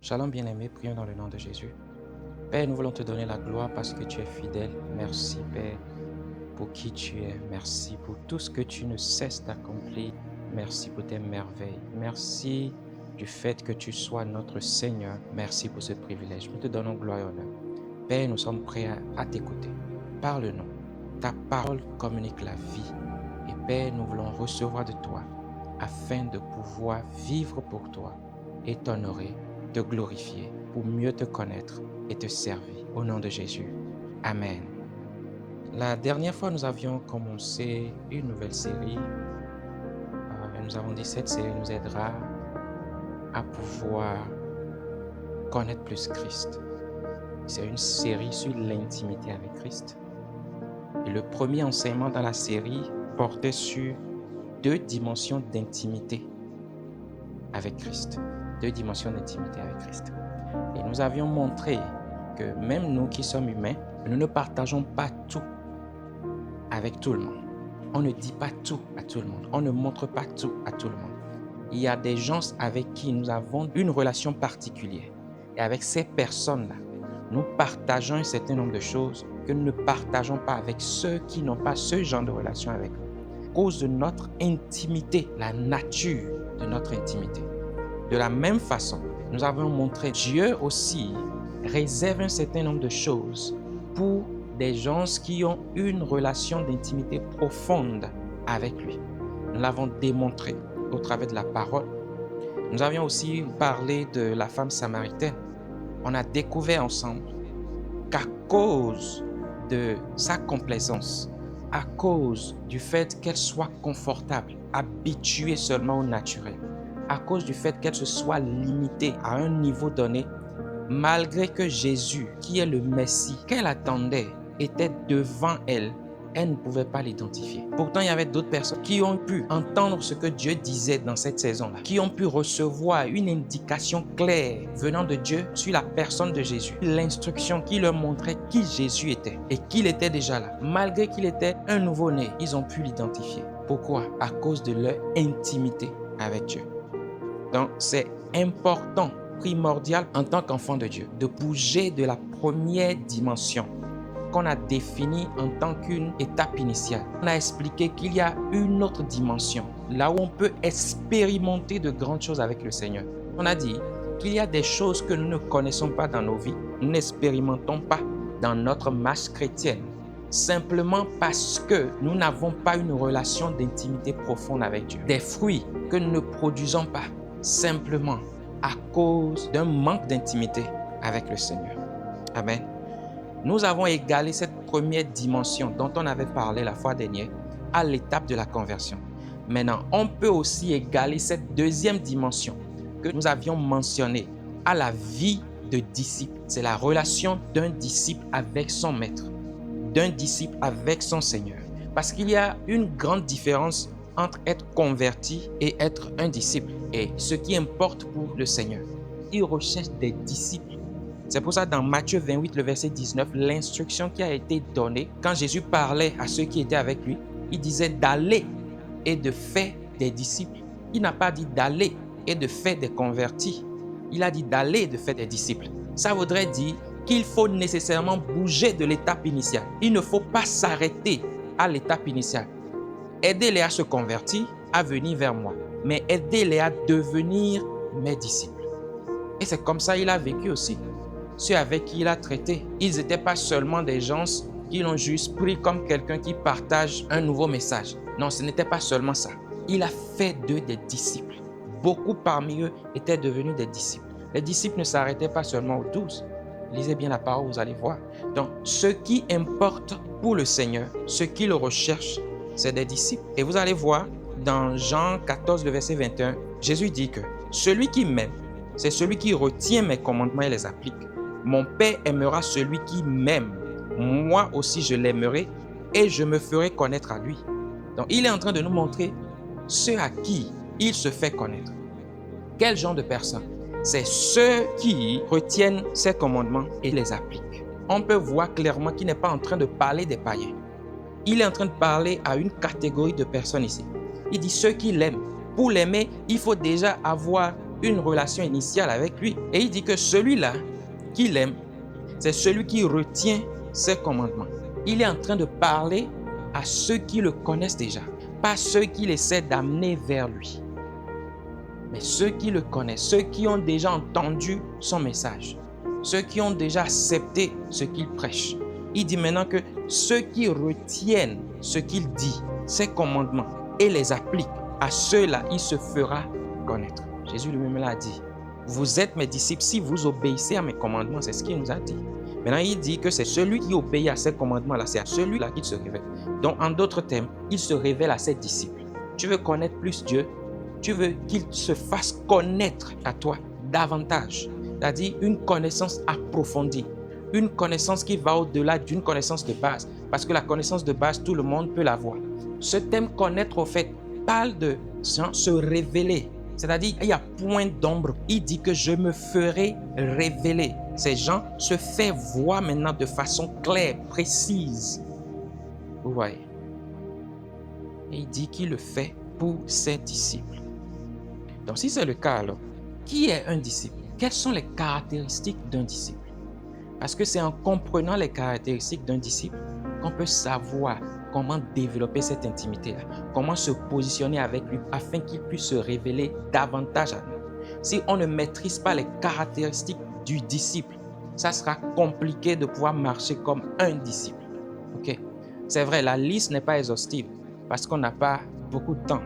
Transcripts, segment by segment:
Shalom bien-aimé, prions dans le nom de Jésus. Père, nous voulons te donner la gloire parce que tu es fidèle. Merci Père pour qui tu es. Merci pour tout ce que tu ne cesses d'accomplir. Merci pour tes merveilles. Merci du fait que tu sois notre Seigneur. Merci pour ce privilège. Nous te donnons gloire et honneur. Père, nous sommes prêts à t'écouter. Parle-nous. Ta parole communique la vie. Et Père, nous voulons recevoir de toi afin de pouvoir vivre pour toi et t'honorer, te glorifier, pour mieux te connaître et te servir. Au nom de Jésus. Amen. La dernière fois, nous avions commencé une nouvelle série. Nous avons dit que cette série nous aidera à pouvoir connaître plus Christ. C'est une série sur l'intimité avec Christ. Et le premier enseignement dans la série portait sur deux dimensions d'intimité avec Christ. Deux dimensions d'intimité avec Christ. Et nous avions montré que même nous qui sommes humains, nous ne partageons pas tout avec tout le monde. On ne dit pas tout à tout le monde. On ne montre pas tout à tout le monde. Il y a des gens avec qui nous avons une relation particulière. Et avec ces personnes-là, nous partageons un certain nombre de choses que nous ne partageons pas avec ceux qui n'ont pas ce genre de relation avec nous. À cause de notre intimité, la nature de notre intimité. De la même façon, nous avons montré que Dieu aussi réserve un certain nombre de choses pour des gens qui ont une relation d'intimité profonde avec lui. Nous l'avons démontré au travers de la parole. Nous avions aussi parlé de la femme samaritaine. On a découvert ensemble qu'à cause de sa complaisance, à cause du fait qu'elle soit confortable, habituée seulement au naturel, à cause du fait qu'elle se soit limitée à un niveau donné, malgré que Jésus, qui est le Messie, qu'elle attendait, était devant elle, elle ne pouvait pas l'identifier. Pourtant, il y avait d'autres personnes qui ont pu entendre ce que Dieu disait dans cette saison-là, qui ont pu recevoir une indication claire venant de Dieu sur la personne de Jésus, l'instruction qui leur montrait qui Jésus était et qu'il était déjà là. Malgré qu'il était un nouveau-né, ils ont pu l'identifier. Pourquoi? À cause de leur intimité avec Dieu. Donc, c'est important, primordial en tant qu'enfant de Dieu, de bouger de la première dimension qu'on a définie en tant qu'une étape initiale. On a expliqué qu'il y a une autre dimension, là où on peut expérimenter de grandes choses avec le Seigneur. On a dit qu'il y a des choses que nous ne connaissons pas dans nos vies, nous n'expérimentons pas dans notre marche chrétienne, simplement parce que nous n'avons pas une relation d'intimité profonde avec Dieu. Des fruits que nous ne produisons pas, simplement à cause d'un manque d'intimité avec le Seigneur. Amen. Nous avons égalé cette première dimension dont on avait parlé la fois dernière à l'étape de la conversion. Maintenant, on peut aussi égaler cette deuxième dimension que nous avions mentionnée à la vie de disciple. C'est la relation d'un disciple avec son maître, d'un disciple avec son Seigneur. Parce qu'il y a une grande différence entre être converti et être un disciple. Et ce qui importe pour le Seigneur, il recherche des disciples. C'est pour ça dans Matthieu 28, le verset 19, l'instruction qui a été donnée, quand Jésus parlait à ceux qui étaient avec lui, il disait d'aller et de faire des disciples. Il n'a pas dit d'aller et de faire des convertis. Il a dit d'aller et de faire des disciples. Ça voudrait dire qu'il faut nécessairement bouger de l'étape initiale. Il ne faut pas s'arrêter à l'étape initiale. Aidez-les à se convertir, à venir vers moi, mais aidez-les à devenir mes disciples. Et c'est comme ça qu'il a vécu aussi. Ceux avec qui il a traité, ils n'étaient pas seulement des gens qui l'ont juste pris comme quelqu'un qui partage un nouveau message. Non, ce n'était pas seulement ça. Il a fait d'eux des disciples. Beaucoup parmi eux étaient devenus des disciples. Les disciples ne s'arrêtaient pas seulement aux 12. Lisez bien la parole, vous allez voir. Donc, ce qui importe pour le Seigneur, ce qu'il recherche, c'est des disciples. Et vous allez voir, dans Jean 14, le verset 21, Jésus dit que celui qui m'aime, c'est celui qui retient mes commandements et les applique. Mon Père aimera celui qui m'aime. Moi aussi, je l'aimerai et je me ferai connaître à lui. Donc, il est en train de nous montrer ceux à qui il se fait connaître. Quel genre de personnes? C'est ceux qui retiennent ses commandements et les appliquent. On peut voir clairement qu'il n'est pas en train de parler des païens. Il est en train de parler à une catégorie de personnes ici. Il dit ceux qui l'aiment. Pour l'aimer, il faut déjà avoir une relation initiale avec lui. Et il dit que celui-là qu'il aime, c'est celui qui retient ses commandements. Il est en train de parler à ceux qui le connaissent déjà, pas ceux qu'il essaie d'amener vers lui, mais ceux qui le connaissent, ceux qui ont déjà entendu son message, ceux qui ont déjà accepté ce qu'il prêche. Il dit maintenant que ceux qui retiennent ce qu'il dit, ses commandements, et les appliquent, à ceux-là, il se fera connaître. Jésus lui-même l'a dit. Vous êtes mes disciples si vous obéissez à mes commandements, c'est ce qu'il nous a dit. Maintenant, il dit que c'est celui qui obéit à ses commandements-là, c'est à celui-là qu'il se révèle. Donc, en d'autres termes, il se révèle à ses disciples. Tu veux connaître plus Dieu? Tu veux qu'il se fasse connaître à toi davantage. C'est-à-dire une connaissance approfondie. Une connaissance qui va au-delà d'une connaissance de base. Parce que la connaissance de base, tout le monde peut l'avoir. Ce thème connaître, au fait, parle de se révéler. C'est-à-dire, il y a point d'ombre. Il dit que je me ferai révéler. Ces gens se fait voir maintenant de façon claire, précise. Vous voyez? Et il dit qu'il le fait pour ses disciples. Donc, si c'est le cas, alors, qui est un disciple? Quelles sont les caractéristiques d'un disciple? Parce que c'est en comprenant les caractéristiques d'un disciple qu'on peut savoir comment développer cette intimité-là, comment se positionner avec lui afin qu'il puisse se révéler davantage à nous. Si on ne maîtrise pas les caractéristiques du disciple, ça sera compliqué de pouvoir marcher comme un disciple. Ok? C'est vrai, la liste n'est pas exhaustive parce qu'on n'a pas beaucoup de temps,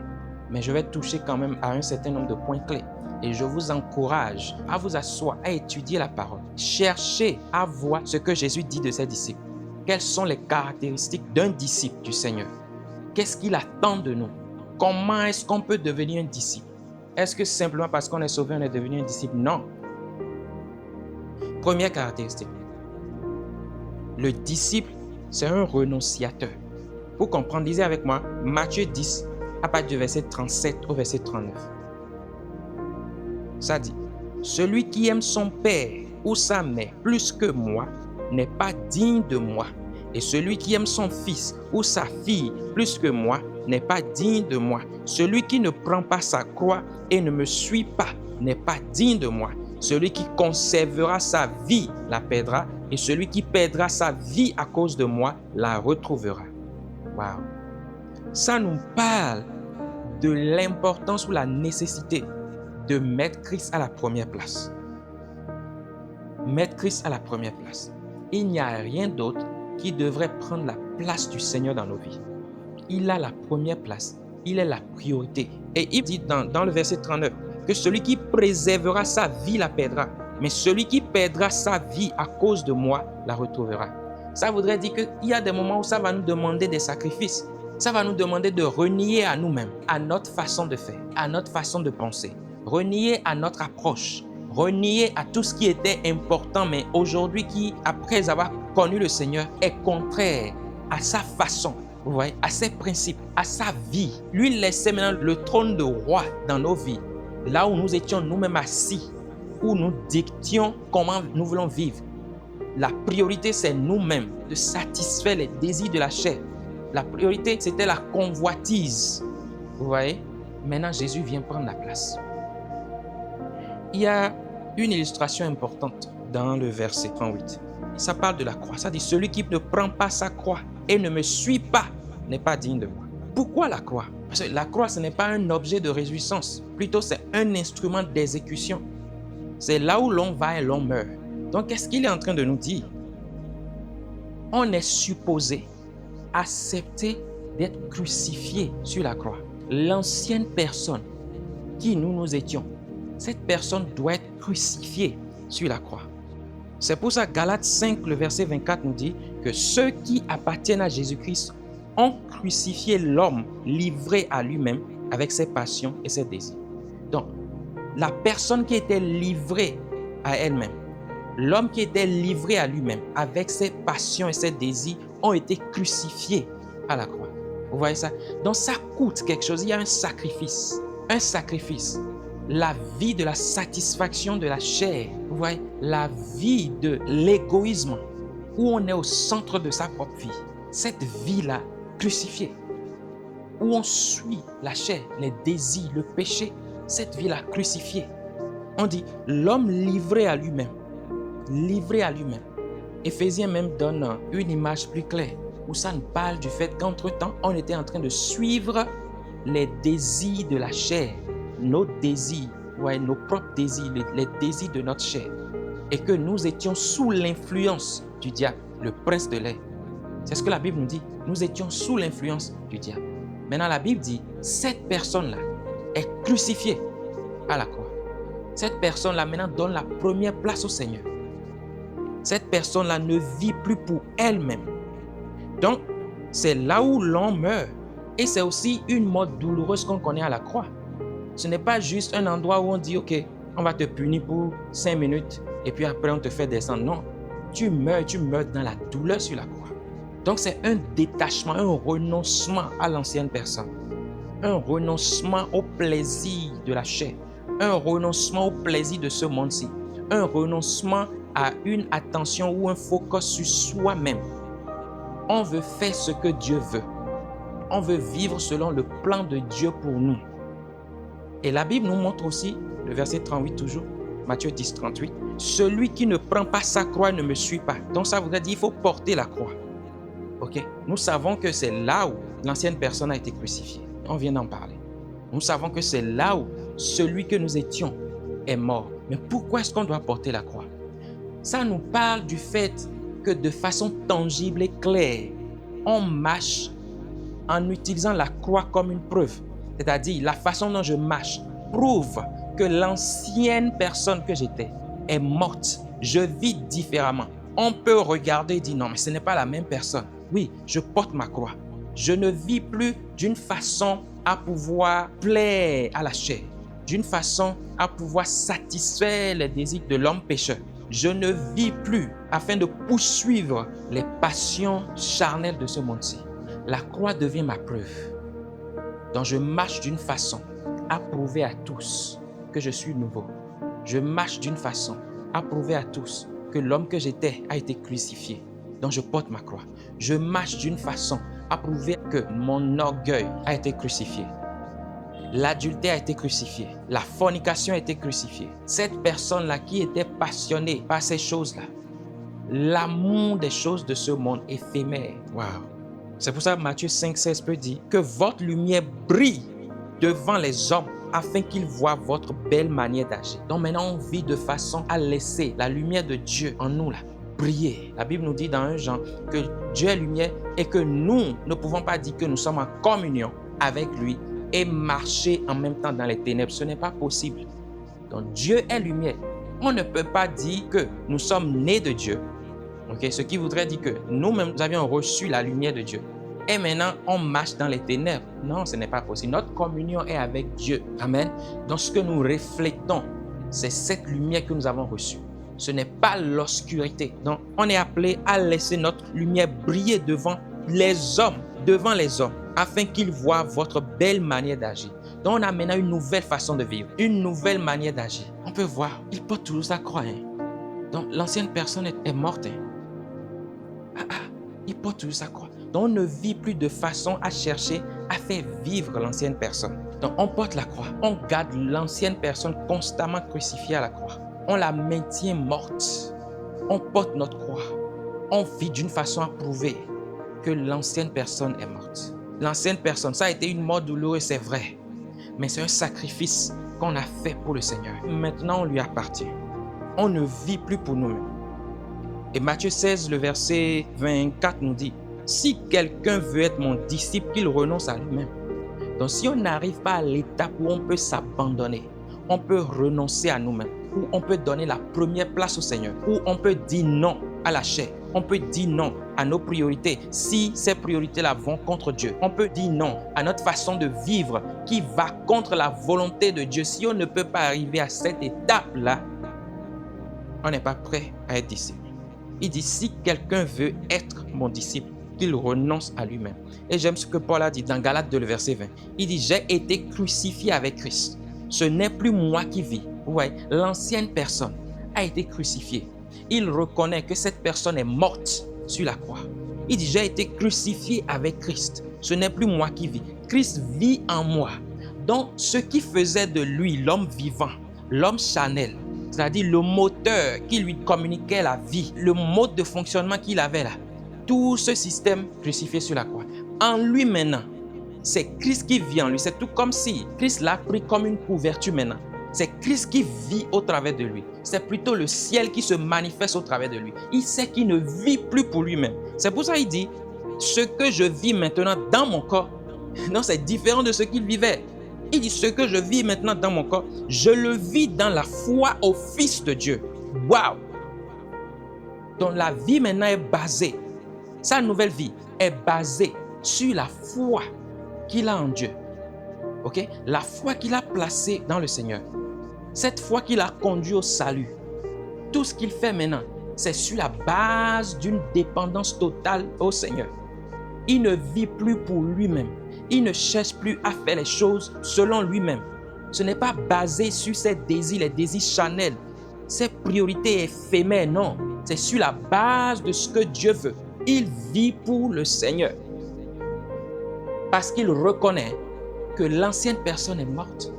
mais je vais toucher quand même à un certain nombre de points clés. Et je vous encourage à vous asseoir, à étudier la parole. Cherchez à voir ce que Jésus dit de ses disciples. Quelles sont les caractéristiques d'un disciple du Seigneur? Qu'est-ce qu'il attend de nous? Comment est-ce qu'on peut devenir un disciple? Est-ce que simplement parce qu'on est sauvé, on est devenu un disciple? Non. Première caractéristique. Le disciple, c'est un renonciateur. Pour comprendre, lisez avec moi Matthieu 10, à partir du verset 37 au verset 39. Ça dit, celui qui aime son père ou sa mère plus que moi n'est pas digne de moi. Et celui qui aime son fils ou sa fille plus que moi n'est pas digne de moi. Celui qui ne prend pas sa croix et ne me suit pas n'est pas digne de moi. Celui qui conservera sa vie la perdra, et celui qui perdra sa vie à cause de moi la retrouvera. Waouh! Ça nous parle de l'importance ou la nécessité de mettre Christ à la première place. Mettre Christ à la première place. Il n'y a rien d'autre qui devrait prendre la place du Seigneur dans nos vies. Il a la première place. Il est la priorité. Et il dit dans le verset 39 que celui qui préservera sa vie la perdra, mais celui qui perdra sa vie à cause de moi la retrouvera. Ça voudrait dire qu'il y a des moments où ça va nous demander des sacrifices. Ça va nous demander de renier à nous-mêmes, à notre façon de faire, à notre façon de penser. Renier à notre approche, renier à tout ce qui était important, mais aujourd'hui qui, après avoir connu le Seigneur, est contraire à sa façon, vous voyez, à ses principes, à sa vie. Lui laissait maintenant le trône de roi dans nos vies, là où nous étions nous-mêmes assis, où nous dictions comment nous voulons vivre. La priorité, c'est nous-mêmes, de satisfaire les désirs de la chair. La priorité, c'était la convoitise. Vous voyez? Maintenant, Jésus vient prendre la place. Il y a une illustration importante dans le verset 38. Ça parle de la croix. Ça dit, celui qui ne prend pas sa croix et ne me suit pas n'est pas digne de moi. Pourquoi la croix? Parce que la croix, ce n'est pas un objet de réjouissance. Plutôt, c'est un instrument d'exécution. C'est là où l'on va et l'on meurt. Donc, qu'est-ce qu'il est en train de nous dire? On est supposé accepter d'être crucifié sur la croix. L'ancienne personne qui nous étions, cette personne doit être crucifiée sur la croix. C'est pour ça que Galates 5, le verset 24 nous dit que ceux qui appartiennent à Jésus-Christ ont crucifié l'homme livré à lui-même avec ses passions et ses désirs. Donc, la personne qui était livrée à elle-même, l'homme qui était livré à lui-même avec ses passions et ses désirs ont été crucifiés à la croix. Vous voyez ça? Donc, ça coûte quelque chose. Il y a un sacrifice. Un sacrifice. La vie de la satisfaction de la chair, vous voyez, la vie de l'égoïsme, où on est au centre de sa propre vie. Cette vie-là, crucifiée, où on suit la chair, les désirs, le péché, cette vie-là crucifiée. On dit l'homme livré à lui-même. Livré à lui-même. Éphésiens même donne une image plus claire où ça nous parle du fait qu'entre-temps, on était en train de suivre les désirs de la chair, nos désirs, nos propres désirs, les désirs de notre chair, et que nous étions sous l'influence du diable, le prince de l'air. C'est ce que la Bible nous dit. Nous étions sous l'influence du diable. Maintenant, la Bible dit, cette personne-là est crucifiée à la croix. Cette personne-là maintenant donne la première place au Seigneur. Cette personne-là ne vit plus pour elle-même. Donc, c'est là où l'homme meurt. Et c'est aussi une mort douloureuse qu'on connaît à la croix. Ce n'est pas juste un endroit où on dit, OK, on va te punir pour 5 minutes et puis après on te fait descendre. Non, tu meurs dans la douleur sur la croix. Donc, c'est un détachement, un renoncement à l'ancienne personne. Un renoncement au plaisir de la chair. Un renoncement au plaisir de ce monde-ci. Un renoncement à une attention ou un focus sur soi-même. On veut faire ce que Dieu veut. On veut vivre selon le plan de Dieu pour nous. Et la Bible nous montre aussi, le verset 38 toujours, Matthieu 10, 38, « Celui qui ne prend pas sa croix ne me suit pas. » Donc ça voudrait dire qu'il faut porter la croix. Okay? Nous savons que c'est là où l'ancienne personne a été crucifiée. On vient d'en parler. Nous savons que c'est là où celui que nous étions est mort. Mais pourquoi est-ce qu'on doit porter la croix? Ça nous parle du fait que de façon tangible et claire, on marche en utilisant la croix comme une preuve. C'est-à-dire, la façon dont je marche prouve que l'ancienne personne que j'étais est morte. Je vis différemment. On peut regarder et dire non, mais ce n'est pas la même personne. Oui, je porte ma croix. Je ne vis plus d'une façon à pouvoir plaire à la chair, d'une façon à pouvoir satisfaire les désirs de l'homme pécheur. Je ne vis plus afin de poursuivre les passions charnelles de ce monde-ci. La croix devient ma preuve. Donc je marche d'une façon à prouver à tous que je suis nouveau. Je marche d'une façon à prouver à tous que l'homme que j'étais a été crucifié. Donc je porte ma croix. Je marche d'une façon à prouver que mon orgueil a été crucifié. L'adultère a été crucifié. La fornication a été crucifiée. Cette personne-là qui était passionnée par ces choses-là, l'amour des choses de ce monde éphémère. Waouh! C'est pour ça que Matthieu 5, 16 peut dire que votre lumière brille devant les hommes afin qu'ils voient votre belle manière d'agir. Donc maintenant, on vit de façon à laisser la lumière de Dieu en nous là briller. La Bible nous dit dans 1 Jean que Dieu est lumière et que nous ne pouvons pas dire que nous sommes en communion avec lui et marcher en même temps dans les ténèbres. Ce n'est pas possible. Donc Dieu est lumière. On ne peut pas dire que nous sommes nés de Dieu. Okay? Ce qui voudrait dire que nous-mêmes, nous avions reçu la lumière de Dieu. Et maintenant, on marche dans les ténèbres. Non, ce n'est pas possible. Notre communion est avec Dieu. Amen. Donc ce que nous reflétons, c'est cette lumière que nous avons reçue. Ce n'est pas l'obscurité. Donc on est appelé à laisser notre lumière briller devant les hommes, afin qu'ils voient votre belle manière d'agir. Donc on a maintenant une nouvelle façon de vivre, une nouvelle manière d'agir. On peut voir, il porte toujours sa croix. Donc l'ancienne personne est morte. Il porte toujours sa croix. Donc on ne vit plus de façon à chercher à faire vivre l'ancienne personne. Donc on porte la croix. On garde l'ancienne personne constamment crucifiée à la croix. On la maintient morte. On porte notre croix. On vit d'une façon à prouver que l'ancienne personne est morte. L'ancienne personne, ça a été une mort douloureuse, c'est vrai. Mais c'est un sacrifice qu'on a fait pour le Seigneur. Maintenant, on lui appartient. On ne vit plus pour nous-mêmes. Et Matthieu 16, le verset 24 nous dit, « Si quelqu'un veut être mon disciple, qu'il renonce à lui-même. » Donc, si on n'arrive pas à l'étape où on peut s'abandonner, on peut renoncer à nous-mêmes, où on peut donner la première place au Seigneur, où on peut dire non à la chair, on peut dire non à nos priorités si ces priorités-là vont contre Dieu. On peut dire non à notre façon de vivre qui va contre la volonté de Dieu. Si on ne peut pas arriver à cette étape-là, on n'est pas prêt à être disciple. Il dit, si quelqu'un veut être mon disciple, qu'il renonce à lui-même. Et j'aime ce que Paul a dit dans Galates 2, le verset 20. Il dit, j'ai été crucifié avec Christ. Ce n'est plus moi qui vis. Ouais, l'ancienne personne a été crucifiée. Il reconnaît que cette personne est morte sur la croix. Il dit, j'ai été crucifié avec Christ. Ce n'est plus moi qui vis. Christ vit en moi. Donc, ce qui faisait de lui l'homme vivant, l'homme charnel, c'est-à-dire le moteur qui lui communiquait la vie, le mode de fonctionnement qu'il avait là, tout ce système crucifié sur la croix. En lui maintenant, c'est Christ qui vit en lui. C'est tout comme si Christ l'a pris comme une couverture maintenant. C'est Christ qui vit au travers de lui. C'est plutôt le ciel qui se manifeste au travers de lui. Il sait qu'il ne vit plus pour lui-même. C'est pour ça qu'il dit, ce que je vis maintenant dans mon corps, non, c'est différent de ce qu'il vivait. Il dit, ce que je vis maintenant dans mon corps, je le vis dans la foi au Fils de Dieu. Waouh! Donc la vie maintenant est basée, sa nouvelle vie est basée sur la foi qu'il a en Dieu. Ok? La foi qu'il a placée dans le Seigneur. Cette foi qui l'a conduit au salut. Tout ce qu'il fait maintenant, c'est sur la base d'une dépendance totale au Seigneur. Il ne vit plus pour lui-même. Il ne cherche plus à faire les choses selon lui-même. Ce n'est pas basé sur ses désirs, les désirs charnels, ses priorités éphémères, non. C'est sur la base de ce que Dieu veut. Il vit pour le Seigneur. Parce qu'il reconnaît que l'ancienne personne est morte.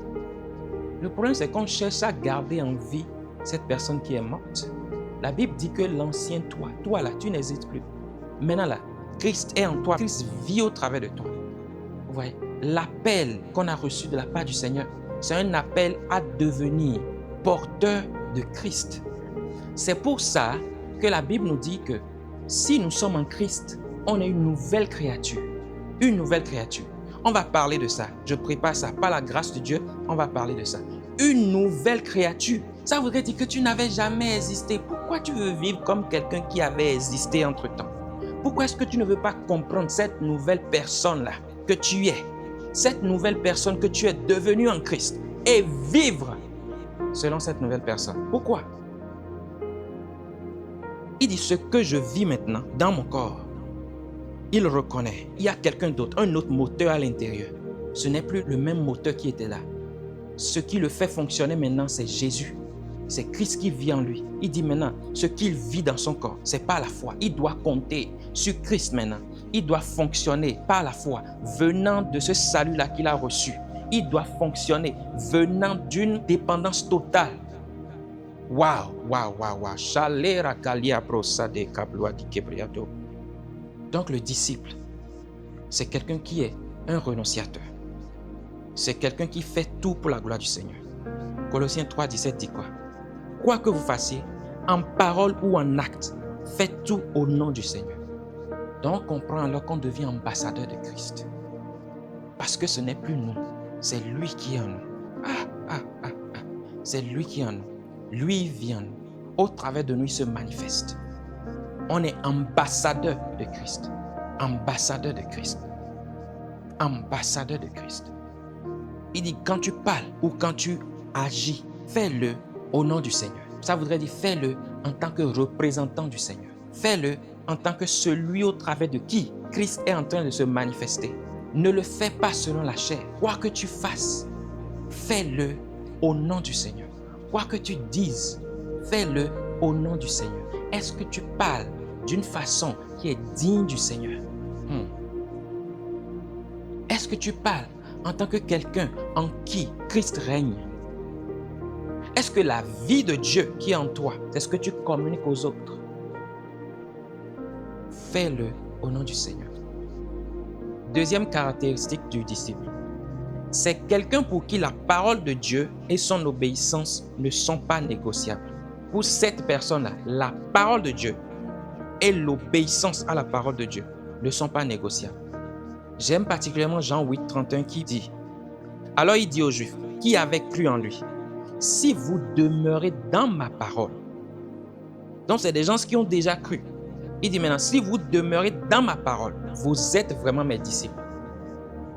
Le problème, c'est qu'on cherche à garder en vie cette personne qui est morte. La Bible dit que l'ancien toi là, tu n'existes plus. Maintenant là, Christ est en toi, Christ vit au travers de toi. Vous voyez, l'appel qu'on a reçu de la part du Seigneur, c'est un appel à devenir porteur de Christ. C'est pour ça que la Bible nous dit que si nous sommes en Christ, on est une nouvelle créature. Une nouvelle créature. On va parler de ça. Je prépare ça. Par la grâce de Dieu, on va parler de ça. Une nouvelle créature. Ça voudrait dire que tu n'avais jamais existé. Pourquoi tu veux vivre comme quelqu'un qui avait existé entre-temps? Pourquoi est-ce que tu ne veux pas comprendre cette nouvelle personne-là que tu es? Cette nouvelle personne que tu es devenue en Christ et vivre selon cette nouvelle personne. Pourquoi? Il dit ce que je vis maintenant dans mon corps. Il reconnaît, il y a quelqu'un d'autre, un autre moteur à l'intérieur. Ce n'est plus le même moteur qui était là. Ce qui le fait fonctionner maintenant, c'est Jésus. C'est Christ qui vit en lui. Il dit maintenant, ce qu'il vit dans son corps, c'est par la foi. Il doit compter sur Christ maintenant. Il doit fonctionner par la foi, venant de ce salut-là qu'il a reçu. Il doit fonctionner venant d'une dépendance totale. Waouh, waouh, waouh, waouh. Chalera kalia brosa de kabloa di kebriado. Donc le disciple, c'est quelqu'un qui est un renonciateur. C'est quelqu'un qui fait tout pour la gloire du Seigneur. Colossiens 3, 17 dit quoi? Quoi que vous fassiez, en parole ou en acte, faites tout au nom du Seigneur. Donc on comprend alors qu'on devient ambassadeur de Christ. Parce que ce n'est plus nous, c'est lui qui est en nous. C'est lui qui est en nous. Lui vient en nous. Au travers de nous, il se manifeste. On est ambassadeur de Christ. Ambassadeur de Christ. Ambassadeur de Christ. Il dit quand tu parles ou quand tu agis, fais-le au nom du Seigneur. Ça voudrait dire fais-le en tant que représentant du Seigneur. Fais-le en tant que celui au travers de qui Christ est en train de se manifester. Ne le fais pas selon la chair. Quoi que tu fasses, fais-le au nom du Seigneur. Quoi que tu dises, fais-le au nom du Seigneur. Est-ce que tu parles d'une façon qui est digne du Seigneur? Est-ce que tu parles en tant que quelqu'un en qui Christ règne? Est-ce que la vie de Dieu qui est en toi, c'est ce que tu communiques aux autres? Fais-le au nom du Seigneur. Deuxième caractéristique du disciple, c'est quelqu'un pour qui la parole de Dieu et son obéissance ne sont pas négociables. Pour cette personne-là, la parole de Dieu et l'obéissance à la parole de Dieu ne sont pas négociables. J'aime particulièrement Jean 8, 31 qui dit, alors il dit aux Juifs qui avaient cru en lui, si vous demeurez dans ma parole. Donc c'est des gens qui ont déjà cru. Il dit maintenant, si vous demeurez dans ma parole, vous êtes vraiment mes disciples.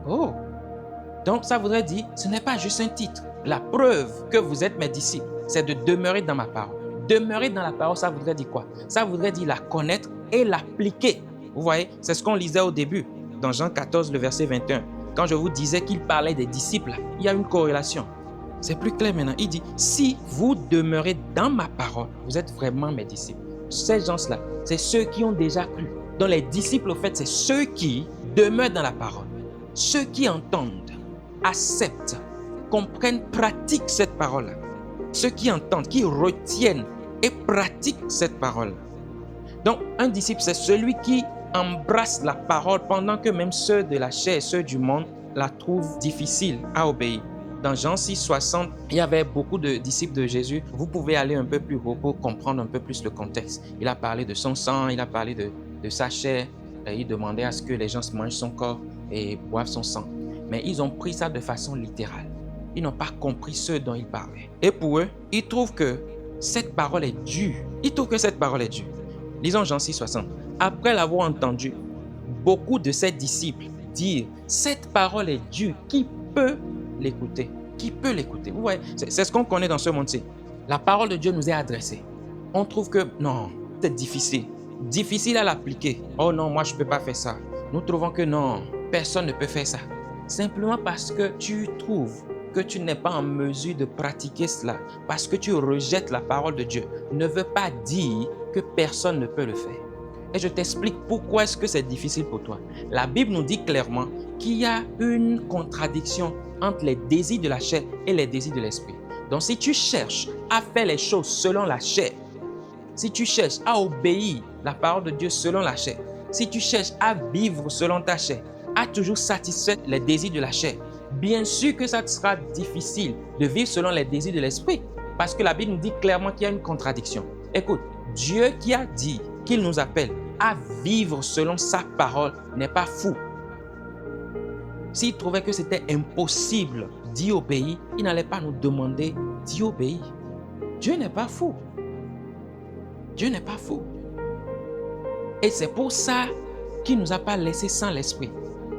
Oh! Donc ça voudrait dire, ce n'est pas juste un titre. La preuve que vous êtes mes disciples, c'est de demeurer dans ma parole. Demeurer dans la parole, ça voudrait dire quoi? Ça voudrait dire la connaître et l'appliquer. Vous voyez, c'est ce qu'on lisait au début, dans Jean 14, le verset 21. Quand je vous disais qu'il parlait des disciples, il y a une corrélation. C'est plus clair maintenant. Il dit, si vous demeurez dans ma parole, vous êtes vraiment mes disciples. Ces gens-là, c'est ceux qui ont déjà cru. Donc les disciples, au fait, c'est ceux qui demeurent dans la parole. Ceux qui entendent, acceptent, comprennent, pratiquent cette parole-là. ceux qui entendent, qui retiennent et pratiquent cette parole. Donc, un disciple, c'est celui qui embrasse la parole pendant que même ceux de la chair et ceux du monde la trouvent difficile à obéir. Dans Jean 6, 60, il y avait beaucoup de disciples de Jésus. Vous pouvez aller un peu plus haut pour comprendre un peu plus le contexte. Il a parlé de son sang, il a parlé de sa chair. Et il demandait à ce que les gens mangent son corps et boivent son sang. Mais ils ont pris ça de façon littérale. Ils n'ont pas compris ce dont il parlait. Et pour eux, ils trouvent que cette parole est due. Ils trouvent que cette parole est due. Lisons Jean 6, 60. Après l'avoir entendu, beaucoup de ses disciples dirent, cette parole est due. Qui peut l'écouter? Qui peut l'écouter? Vous voyez, c'est ce qu'on connaît dans ce monde-ci. La parole de Dieu nous est adressée. On trouve que non, c'est difficile. Difficile à l'appliquer. Oh non, moi je ne peux pas faire ça. Nous trouvons que non, personne ne peut faire ça. Simplement parce que tu trouves que tu n'es pas en mesure de pratiquer cela, parce que tu rejettes la parole de Dieu, ne veut pas dire que personne ne peut le faire. Et je t'explique pourquoi est-ce que c'est difficile pour toi. La Bible nous dit clairement qu'il y a une contradiction entre les désirs de la chair et les désirs de l'esprit. Donc si tu cherches à faire les choses selon la chair, si tu cherches à obéir la parole de Dieu selon la chair, si tu cherches à vivre selon ta chair, à toujours satisfaire les désirs de la chair, bien sûr que ça te sera difficile de vivre selon les désirs de l'esprit. Parce que la Bible nous dit clairement qu'il y a une contradiction. Écoute, Dieu qui a dit qu'il nous appelle à vivre selon sa parole n'est pas fou. S'il trouvait que c'était impossible d'y obéir, il n'allait pas nous demander d'y obéir. Dieu n'est pas fou. Dieu n'est pas fou. Et c'est pour ça qu'il ne nous a pas laissé sans l'esprit.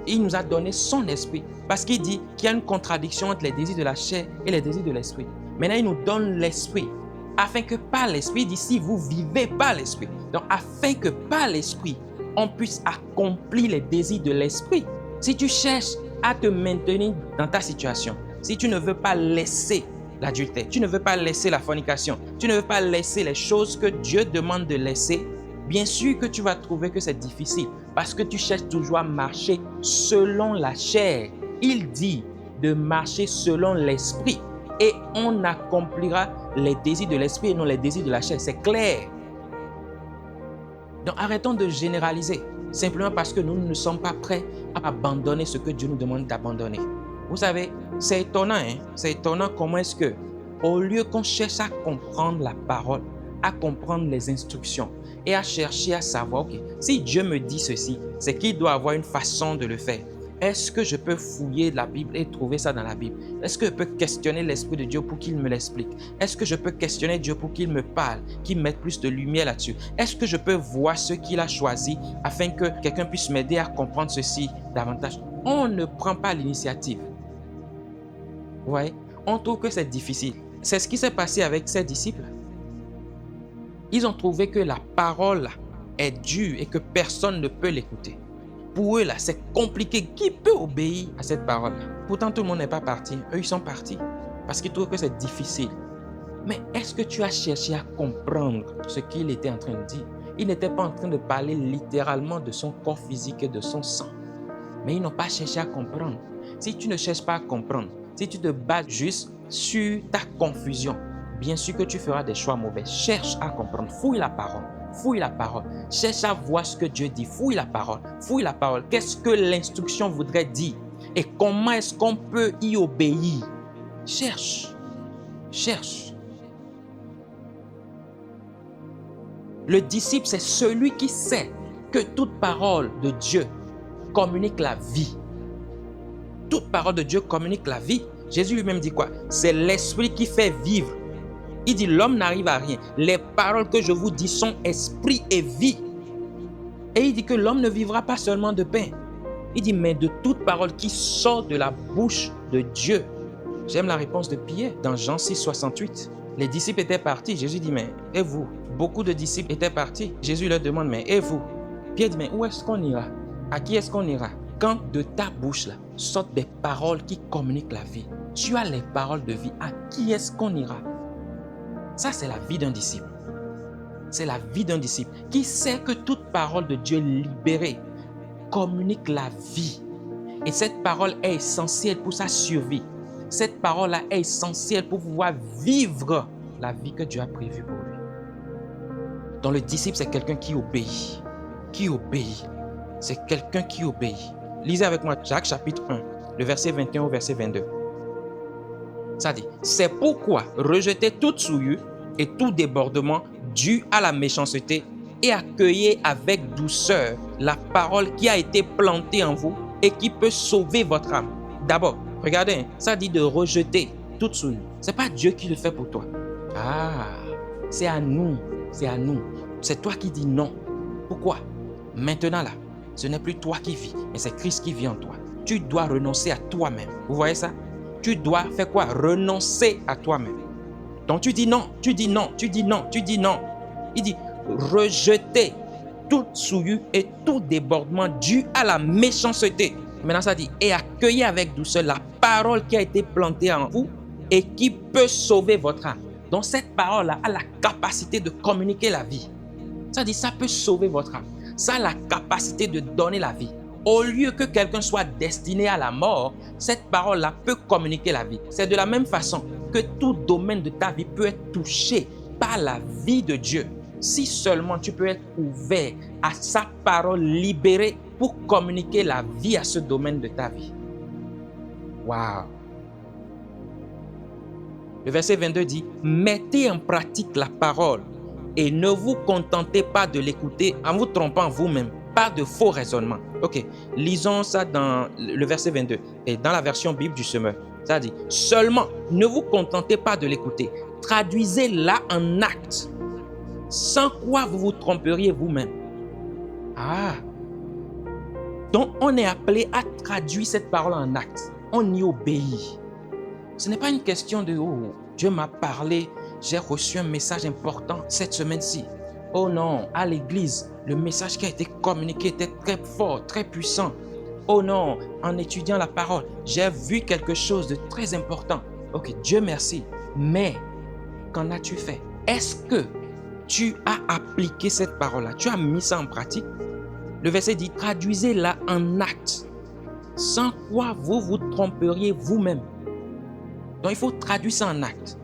Il nous a donné son esprit. Parce qu'il dit qu'il y a une contradiction entre les désirs de la chair et les désirs de l'esprit. Maintenant, il nous donne l'esprit. Afin que par l'esprit, il dit si vous vivez par l'esprit. Donc, afin que par l'esprit, on puisse accomplir les désirs de l'esprit. Si tu cherches à te maintenir dans ta situation, si tu ne veux pas laisser l'adultère, tu ne veux pas laisser la fornication, tu ne veux pas laisser les choses que Dieu demande de laisser, bien sûr que tu vas trouver que c'est difficile parce que tu cherches toujours à marcher selon la chair. Il dit de marcher selon l'esprit et on accomplira les désirs de l'esprit et non les désirs de la chair. C'est clair. Donc arrêtons de généraliser simplement parce que nous ne sommes pas prêts à abandonner ce que Dieu nous demande d'abandonner. Vous savez, c'est étonnant, c'est étonnant comment est-ce que, au lieu qu'on cherche à comprendre la parole, à comprendre les instructions et à chercher à savoir, ok, si Dieu me dit ceci, c'est qu'il doit avoir une façon de le faire. Est-ce que je peux fouiller la Bible et trouver ça dans la Bible? Est-ce que je peux questionner l'Esprit de Dieu pour qu'il me l'explique? Est-ce que je peux questionner Dieu pour qu'il me parle, qu'il mette plus de lumière là-dessus? Est-ce que je peux voir ce qu'il a choisi afin que quelqu'un puisse m'aider à comprendre ceci davantage? On ne prend pas l'initiative. Ouais, on trouve que c'est difficile. C'est ce qui s'est passé avec ses disciples. Ils ont trouvé que la parole est dure et que personne ne peut l'écouter. Pour eux, là, c'est compliqué. Qui peut obéir à cette parole? Pourtant, tout le monde n'est pas parti. Eux, ils sont partis parce qu'ils trouvent que c'est difficile. Mais est-ce que tu as cherché à comprendre ce qu'il était en train de dire? Il n'était pas en train de parler littéralement de son corps physique et de son sang. Mais ils n'ont pas cherché à comprendre. Si tu ne cherches pas à comprendre, si tu te bases juste sur ta confusion, bien sûr que tu feras des choix mauvais. Cherche à comprendre. Fouille la parole. Fouille la parole. Cherche à voir ce que Dieu dit. Fouille la parole. Fouille la parole. Qu'est-ce que l'instruction voudrait dire? Et comment est-ce qu'on peut y obéir? Cherche. Cherche. Le disciple, c'est celui qui sait que toute parole de Dieu communique la vie. Toute parole de Dieu communique la vie. Jésus lui-même dit quoi? C'est l'esprit qui fait vivre. Il dit, l'homme n'arrive à rien. Les paroles que je vous dis sont esprit et vie. Et il dit que l'homme ne vivra pas seulement de pain. Il dit, mais de toute parole qui sort de la bouche de Dieu. J'aime la réponse de Pierre dans Jean 6, 68. Les disciples étaient partis. Jésus dit, mais et vous? Beaucoup de disciples étaient partis. Jésus leur demande, mais et vous? Pierre dit, mais où est-ce qu'on ira? À qui est-ce qu'on ira? Quand de ta bouche là, sortent des paroles qui communiquent la vie. Tu as les paroles de vie. À qui est-ce qu'on ira? Ça, c'est la vie d'un disciple. C'est la vie d'un disciple qui sait que toute parole de Dieu libérée communique la vie. Et cette parole est essentielle pour sa survie. Cette parole-là est essentielle pour pouvoir vivre la vie que Dieu a prévue pour lui. Donc le disciple, c'est quelqu'un qui obéit. Qui obéit. C'est quelqu'un qui obéit. Lisez avec moi Jacques chapitre 1, le verset 21 au verset 22. Ça dit, c'est pourquoi rejetez toute souillure et tout débordement dû à la méchanceté et accueillez avec douceur la parole qui a été plantée en vous et qui peut sauver votre âme. D'abord, regardez, ça dit de rejeter toute souillure. Ce n'est pas Dieu qui le fait pour toi. Ah, c'est à nous, c'est à nous. C'est toi qui dis non. Pourquoi? Maintenant là, ce n'est plus toi qui vis, mais c'est Christ qui vit en toi. Tu dois renoncer à toi-même. Vous voyez ça? Tu dois faire quoi? Renoncer à toi-même. Donc tu dis non, tu dis non, tu dis non, tu dis non. Il dit rejeter toute souillure et tout débordement dû à la méchanceté. Maintenant ça dit et accueillez avec douceur la parole qui a été plantée en vous et qui peut sauver votre âme. Donc cette parole-là a la capacité de communiquer la vie. Ça dit ça peut sauver votre âme. Ça a la capacité de donner la vie. Au lieu que quelqu'un soit destiné à la mort, cette parole-là peut communiquer la vie. C'est de la même façon que tout domaine de ta vie peut être touché par la vie de Dieu. Si seulement tu peux être ouvert à sa parole libérée pour communiquer la vie à ce domaine de ta vie. Waouh! Le verset 22 dit, mettez en pratique la parole et ne vous contentez pas de l'écouter en vous trompant vous-même. Pas de faux raisonnements. Ok, lisons ça dans le verset 22 et dans la version Bible du Semeur. Ça dit, seulement ne vous contentez pas de l'écouter, traduisez-la en acte, sans quoi vous vous tromperiez vous-même. Ah, donc on est appelé à traduire cette parole en acte. On y obéit. Ce n'est pas une question de oh, Dieu m'a parlé, j'ai reçu un message important cette semaine-ci. Oh non, à l'église, le message qui a été communiqué était très fort, très puissant. Oh non, en étudiant la parole, j'ai vu quelque chose de très important. Ok, Dieu merci. Mais, qu'en as-tu fait? Est-ce que tu as appliqué cette parole-là? Tu as mis ça en pratique? Le verset dit, traduisez-la en acte, sans quoi vous vous tromperiez vous-même. Donc, il faut traduire ça en acte.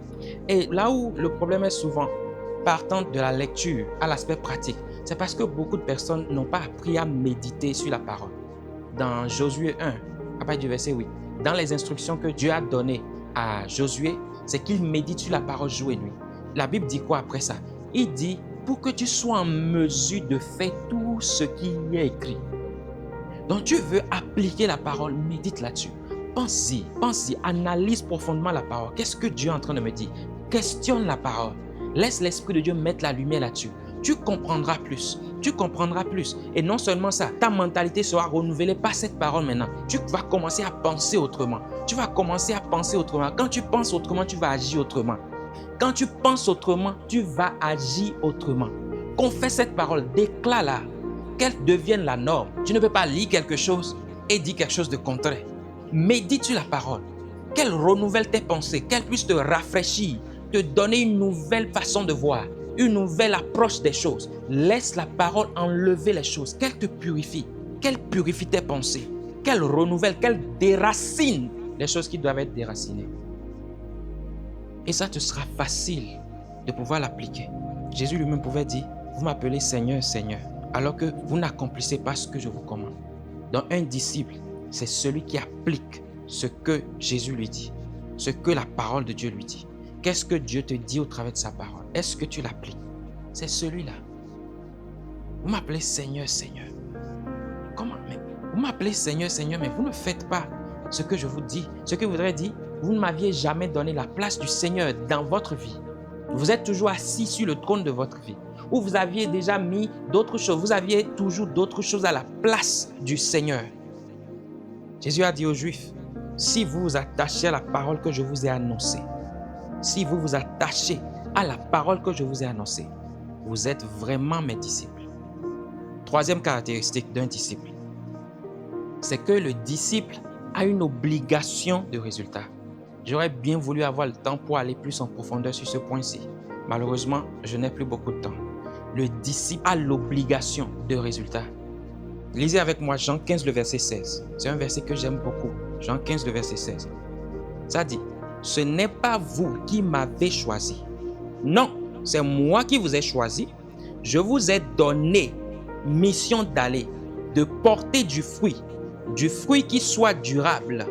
Et là où le problème est souvent, partant de la lecture à l'aspect pratique, c'est parce que beaucoup de personnes n'ont pas appris à méditer sur la parole. Dans Josué 1, à partir du verset 8, dans les instructions que Dieu a données à Josué, c'est qu'il médite sur la parole jour et nuit. La Bible dit quoi après ça? Il dit, pour que tu sois en mesure de faire tout ce qui y est écrit. Donc tu veux appliquer la parole, médite là-dessus. Pense-y, analyse profondément la parole. Qu'est-ce que Dieu est en train de me dire? Questionne la parole. Laisse l'Esprit de Dieu mettre la lumière là-dessus. Tu comprendras plus. Et non seulement ça, ta mentalité sera renouvelée par cette parole maintenant. Tu vas commencer à penser autrement. Quand tu penses autrement, tu vas agir autrement. Quand tu penses autrement, tu vas agir autrement. Confesse cette parole, déclare-la, qu'elle devienne la norme. Tu ne peux pas lire quelque chose et dire quelque chose de contraire. Médite sur la parole. Qu'elle renouvelle tes pensées, qu'elle puisse te rafraîchir, te donner une nouvelle façon de voir, une nouvelle approche des choses. Laisse la parole enlever les choses, qu'elle te purifie, qu'elle purifie tes pensées, qu'elle renouvelle, qu'elle déracine les choses qui doivent être déracinées. Et ça te sera facile de pouvoir l'appliquer. Jésus lui-même pouvait dire, vous m'appelez Seigneur, Seigneur, alors que vous n'accomplissez pas ce que je vous commande. Donc un disciple, c'est celui qui applique ce que Jésus lui dit, ce que la parole de Dieu lui dit. Qu'est-ce que Dieu te dit au travers de sa parole? Est-ce que tu l'appliques? C'est celui-là. Vous m'appelez Seigneur, Seigneur. Comment? Mais vous m'appelez Seigneur, Seigneur, mais vous ne faites pas ce que je vous dis. Ce que voudrait dire, vous ne m'aviez jamais donné la place du Seigneur dans votre vie. Vous êtes toujours assis sur le trône de votre vie. Ou vous aviez déjà mis d'autres choses. Vous aviez toujours d'autres choses à la place du Seigneur. Jésus a dit aux Juifs, si vous vous attachez à la parole que je vous ai annoncée, si vous vous attachez à la parole que je vous ai annoncée, vous êtes vraiment mes disciples. Troisième caractéristique d'un disciple, c'est que le disciple a une obligation de résultat. J'aurais bien voulu avoir le temps pour aller plus en profondeur sur ce point-ci. Malheureusement, je n'ai plus beaucoup de temps. Le disciple a l'obligation de résultat. Lisez avec moi Jean 15, le verset 16. C'est un verset que j'aime beaucoup. Jean 15, le verset 16. Ça dit, ce n'est pas vous qui m'avez choisi. Non, c'est moi qui vous ai choisi. Je vous ai donné mission d'aller, de porter du fruit qui soit durable.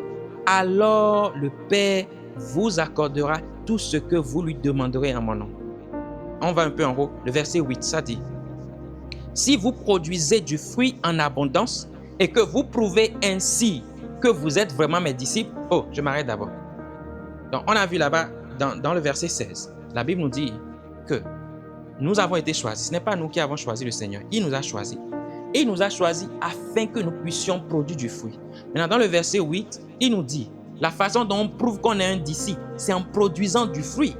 Alors le Père vous accordera tout ce que vous lui demanderez en mon nom. On va un peu en haut, le verset 8, ça dit, si vous produisez du fruit en abondance et que vous prouvez ainsi que vous êtes vraiment mes disciples. Oh, je m'arrête d'abord. Donc, on a vu là-bas, dans le verset 16, la Bible nous dit que nous avons été choisis. Ce n'est pas nous qui avons choisi le Seigneur. Il nous a choisis. Et il nous a choisis afin que nous puissions produire du fruit. Maintenant, dans le verset 8, il nous dit, la façon dont on prouve qu'on est un disciple, c'est en produisant du fruit.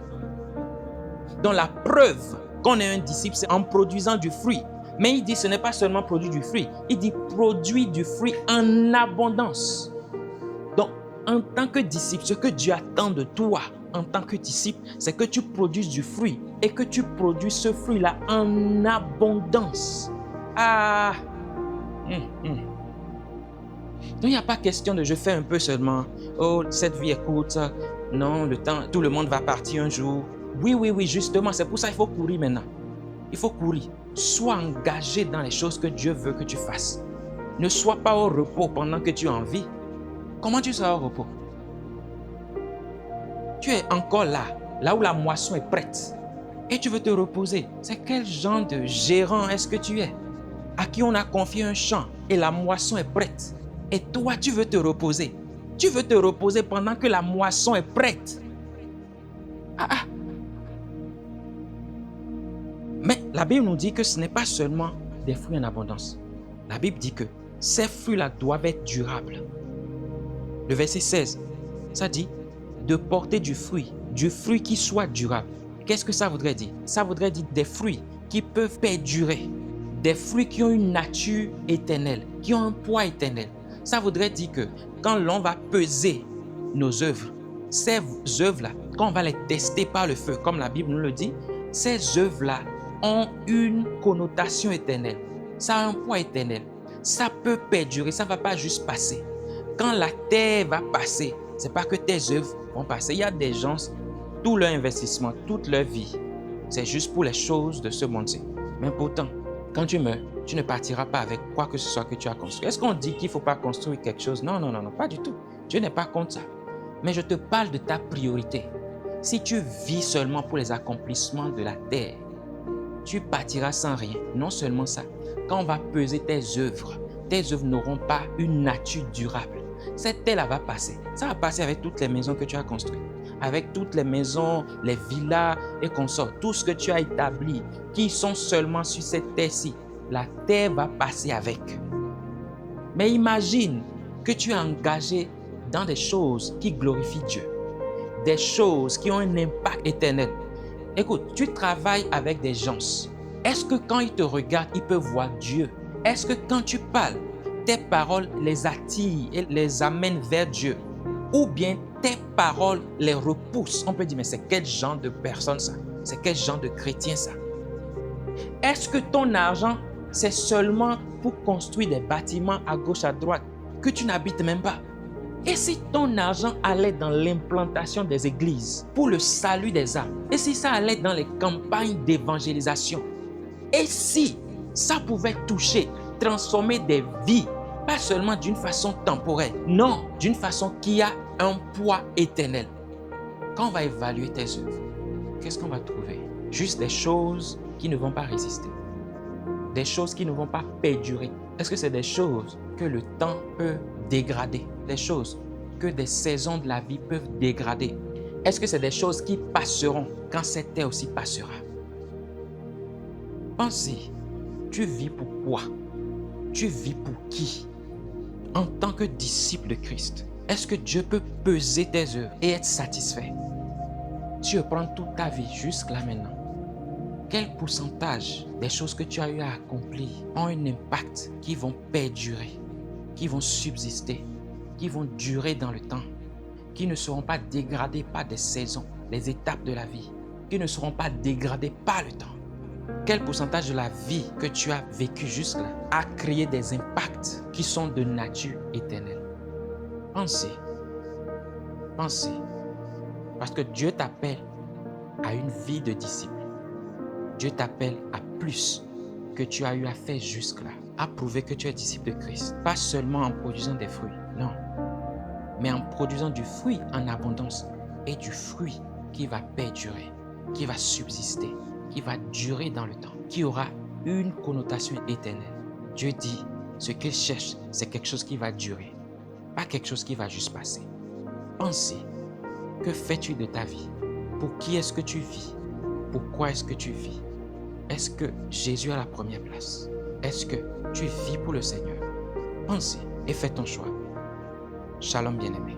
Donc, la preuve qu'on est un disciple, c'est en produisant du fruit. Mais il dit, ce n'est pas seulement produire du fruit. Il dit, produire du fruit en abondance. Donc, en tant que disciple, ce que Dieu attend de toi, en tant que disciple, c'est que tu produises du fruit et que tu produis ce fruit-là en abondance. Donc, il n'y a pas question de je fais un peu seulement. Oh, cette vie est courte. Non, le temps, tout le monde va partir un jour. Oui, justement, c'est pour ça qu'il faut courir maintenant. Il faut courir. Sois engagé dans les choses que Dieu veut que tu fasses. Ne sois pas au repos pendant que tu es en vie. Comment tu seras au repos? Tu es encore là où la moisson est prête. Et tu veux te reposer. C'est quel genre de gérant est-ce que tu es? À qui on a confié un champ et la moisson est prête. Et toi, tu veux te reposer. Tu veux te reposer pendant que la moisson est prête. Mais la Bible nous dit que ce n'est pas seulement des fruits en abondance. La Bible dit que ces fruits-là doivent être durables. Le verset 16, ça dit de porter du fruit qui soit durable. Qu'est-ce que ça voudrait dire? Ça voudrait dire des fruits qui peuvent perdurer, des fruits qui ont une nature éternelle, qui ont un poids éternel. Ça voudrait dire que quand l'on va peser nos œuvres, ces œuvres-là, quand on va les tester par le feu, comme la Bible nous le dit, ces œuvres-là ont une connotation éternelle. Ça a un poids éternel. Ça peut perdurer, ça ne va pas juste passer. Quand la terre va passer, ce n'est pas que tes œuvres vont passer. Il y a des gens, tout leur investissement, toute leur vie, c'est juste pour les choses de ce monde-ci. Mais pourtant, quand tu meurs, tu ne partiras pas avec quoi que ce soit que tu as construit. Est-ce qu'on dit qu'il ne faut pas construire quelque chose? Non, pas du tout. Dieu n'est pas contre ça. Mais je te parle de ta priorité. Si tu vis seulement pour les accomplissements de la terre, tu partiras sans rien. Non seulement ça, quand on va peser tes œuvres n'auront pas une nature durable. Cette terre-là va passer. Ça va passer avec toutes les maisons que tu as construites, avec toutes les maisons, les villas et consorts, tout ce que tu as établi, qui sont seulement sur cette terre-ci. La terre va passer avec. Mais imagine que tu es engagé dans des choses qui glorifient Dieu, des choses qui ont un impact éternel. Écoute, tu travailles avec des gens. Est-ce que quand ils te regardent, ils peuvent voir Dieu? Est-ce que quand tu parles, tes paroles les attirent et les amènent vers Dieu? Ou bien tes paroles les repoussent? On peut dire, mais c'est quel genre de personne ça? C'est quel genre de chrétien ça? Est-ce que ton argent, c'est seulement pour construire des bâtiments à gauche, à droite, que tu n'habites même pas? Et si ton argent allait dans l'implantation des églises, pour le salut des âmes? Et si ça allait dans les campagnes d'évangélisation? Et si ça pouvait toucher, transformer des vies, pas seulement d'une façon temporaire, non, d'une façon qui a un poids éternel? Quand on va évaluer tes œuvres, qu'est-ce qu'on va trouver? Juste des choses qui ne vont pas résister, des choses qui ne vont pas perdurer. Est-ce que c'est des choses que le temps peut dégrader, des choses que des saisons de la vie peuvent dégrader? Est-ce que c'est des choses qui passeront quand cette terre aussi passera? Pensez, tu vis pour quoi? Tu vis pour qui? En tant que disciple de Christ, est-ce que Dieu peut peser tes œuvres et être satisfait? Tu reprends toute ta vie jusque-là maintenant. Quel pourcentage des choses que tu as eu à accomplir ont un impact qui vont perdurer, qui vont subsister, qui vont durer dans le temps, qui ne seront pas dégradées par des saisons, les étapes de la vie, qui ne seront pas dégradées par le temps? Quel pourcentage de la vie que tu as vécu jusque-là a créé des impacts qui sont de nature éternelle? Pensez. Parce que Dieu t'appelle à une vie de disciple. Dieu t'appelle à plus que tu as eu à faire jusque-là, à prouver que tu es disciple de Christ. Pas seulement en produisant des fruits, non, mais en produisant du fruit en abondance et du fruit qui va perdurer, qui va subsister, qui va durer dans le temps, qui aura une connotation éternelle. Dieu dit, ce qu'il cherche, c'est quelque chose qui va durer, pas quelque chose qui va juste passer. Pensez, que fais-tu de ta vie? Pour qui est-ce que tu vis? Pourquoi est-ce que tu vis? Est-ce que Jésus est à la première place? Est-ce que tu vis pour le Seigneur? Pensez et fais ton choix. Shalom bien-aimé.